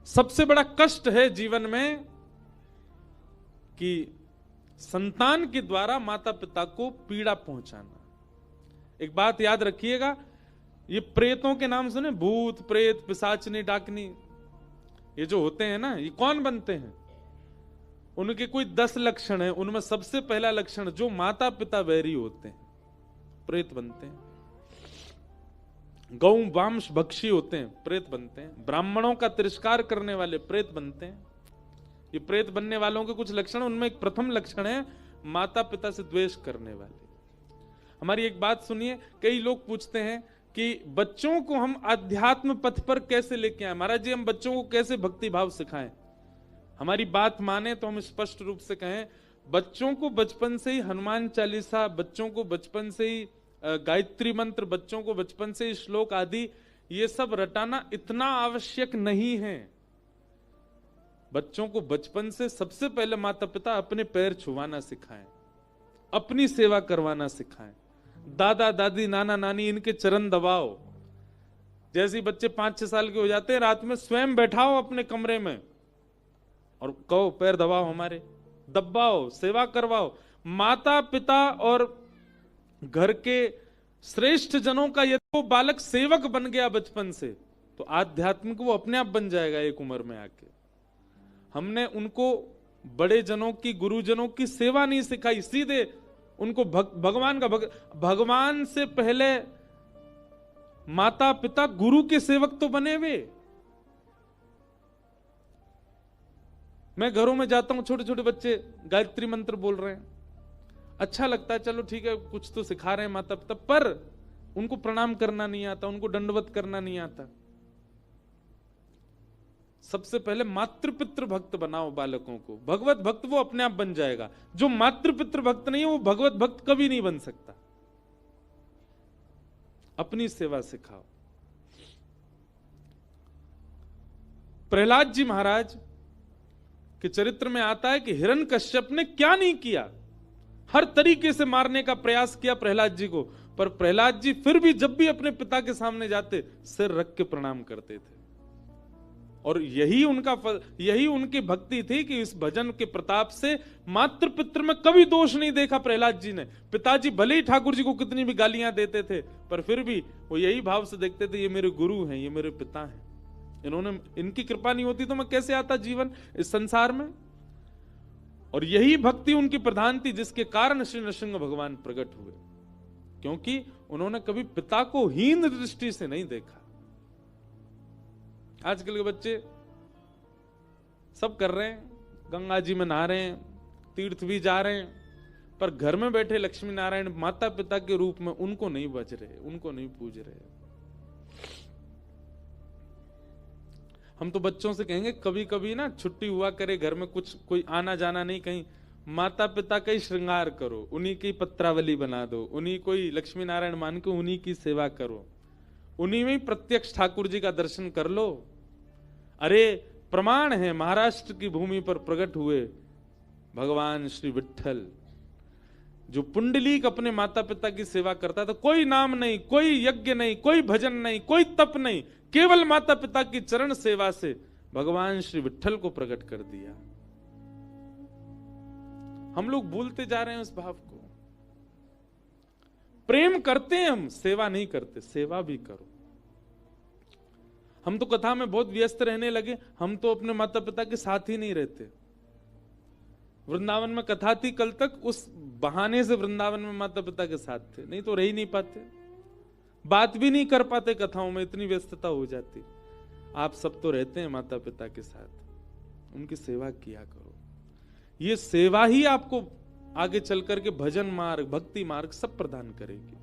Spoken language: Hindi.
सबसे बड़ा कष्ट है जीवन में कि संतान के द्वारा माता पिता को पीड़ा पहुंचाना। एक बात याद रखिएगा, ये प्रेतों के नाम सुने, भूत प्रेत पिशाचनी डाकनी, ये जो होते हैं ना, ये कौन बनते हैं? उनके कोई 10 लक्षण हैं, उनमें सबसे पहला लक्षण, जो माता पिता वैरी होते हैं प्रेत बनते हैं। गौ वांश भक्षी होते हैं, प्रेत बनते हैं। ब्राह्मणों का तिरस्कार करने वाले प्रेत बनते हैं। ये प्रेत बनने वालों के कुछ लक्षण, उनमें एक प्रथम लक्षण है माता पिता से द्वेष करने वाले। हमारी एक बात सुनिए, कई लोग पूछते हैं कि बच्चों को हम आध्यात्म पथ पर कैसे लेके आए, महाराज जी हम बच्चों को कैसे भक्ति भाव सिखाएं? हमारी बात माने तो हम स्पष्ट रूप से कहें, बच्चों को बचपन से ही हनुमान चालीसा, बच्चों को बचपन से ही गायत्री मंत्र, बच्चों को बचपन से ही श्लोक आदि, ये सब रटाना इतना आवश्यक नहीं है। बच्चों को बचपन से सबसे पहले माता पिता अपने पैर छुवाना सिखाएं, अपनी सेवा करवाना सिखाएं। दादा दादी नाना नानी इनके चरण दबाओ। जैसे ही बच्चे 5-6 साल के हो जाते हैं, रात में स्वयं बैठाओ अपने कमरे में और कहो पैर दबाओ, हमारे दबाओ, सेवा करवाओ। माता पिता और घर के श्रेष्ठ जनों का यदि वो बालक सेवक बन गया बचपन से, तो आध्यात्मिक वो अपने आप बन जाएगा एक उम्र में आके। हमने उनको बड़े जनों की, गुरुजनों की सेवा नहीं सिखाई, सीधे उनको भगवान का भगवान से पहले माता पिता गुरु के सेवक तो बने हुए। मैं घरों में जाता हूं, छोटे छोटे बच्चे गायत्री मंत्र बोल रहे हैं, अच्छा लगता है, चलो ठीक है कुछ तो सिखा रहे हैं माता पिता, पर उनको प्रणाम करना नहीं आता, उनको दंडवत करना नहीं आता। सबसे पहले मातृपितृ भक्त बनाओ बालकों को, भगवत भक्त वो अपने आप बन जाएगा। जो मातृपितृ भक्त नहीं है वो भगवत भक्त कभी नहीं बन सकता। अपनी सेवा सिखाओ। प्रहलाद जी महाराज के चरित्र में आता है कि हिरण्यकश्यप ने क्या नहीं किया, हर तरीके से मारने का प्रयास किया प्रहलाद जी को, पर प्रहलाद जी फिर भी जब भी अपने पिता के सामने जाते सिर रख के प्रणाम करते थे। और यही उनकी भक्ति थी कि इस भजन के प्रताप से मातृ पितृ में कभी दोष नहीं देखा प्रहलाद जी ने। पिताजी भले ही ठाकुर जी को कितनी भी गालियां देते थे, पर फिर भी वो यही भाव से देखते थे, ये मेरे गुरु हैं, ये मेरे पिता हैं, इन्होंने, इनकी कृपा नहीं होती तो मैं कैसे आता जीवन इस संसार में। और यही भक्ति उनकी प्रधान थी, जिसके कारण श्री नृसिंह भगवान प्रकट हुए, क्योंकि उन्होंने कभी पिता को हीन दृष्टि से नहीं देखा। आजकल के बच्चे सब कर रहे हैं, गंगा जी में नहा रहे हैं, तीर्थ भी जा रहे हैं, पर घर में बैठे लक्ष्मी नारायण माता पिता के रूप में उनको नहीं बज रहे, उनको नहीं पूज रहे। हम तो बच्चों से कहेंगे कभी कभी ना छुट्टी हुआ करे, घर में कुछ कोई आना जाना नहीं कहीं, माता पिता का ही श्रृंगार करो, उन्हीं की पत्रावली बना दो, उन्हीं को ही लक्ष्मी नारायण मान के उन्हीं की सेवा करो, उन्हीं में ही प्रत्यक्ष ठाकुर जी का दर्शन कर लो। अरे प्रमाण है, महाराष्ट्र की भूमि पर प्रकट हुए भगवान श्री विट्ठल, जो पुंडलीक अपने माता पिता की सेवा करता था, कोई नाम नहीं, कोई यज्ञ नहीं, कोई भजन नहीं, कोई तप नहीं, केवल माता पिता की चरण सेवा से भगवान श्री विट्ठल को प्रकट कर दिया। हम लोग भूलते जा रहे हैं उस भाव को। प्रेम करते हैं हम, सेवा नहीं करते, सेवा भी करो। हम तो कथा में बहुत व्यस्त रहने लगे, हम तो अपने माता पिता के साथ ही नहीं रहते। वृंदावन में कथा थी कल तक, उस बहाने से वृंदावन में माता पिता के साथ थे, नहीं तो रह ही नहीं पाते, बात भी नहीं कर पाते कथाओं में, इतनी व्यस्तता हो जाती। आप सब तो रहते हैं माता पिता के साथ, उनकी सेवा किया करो। ये सेवा ही आपको आगे चल करके भजन मार्ग, भक्ति मार्ग सब प्रदान करेगी।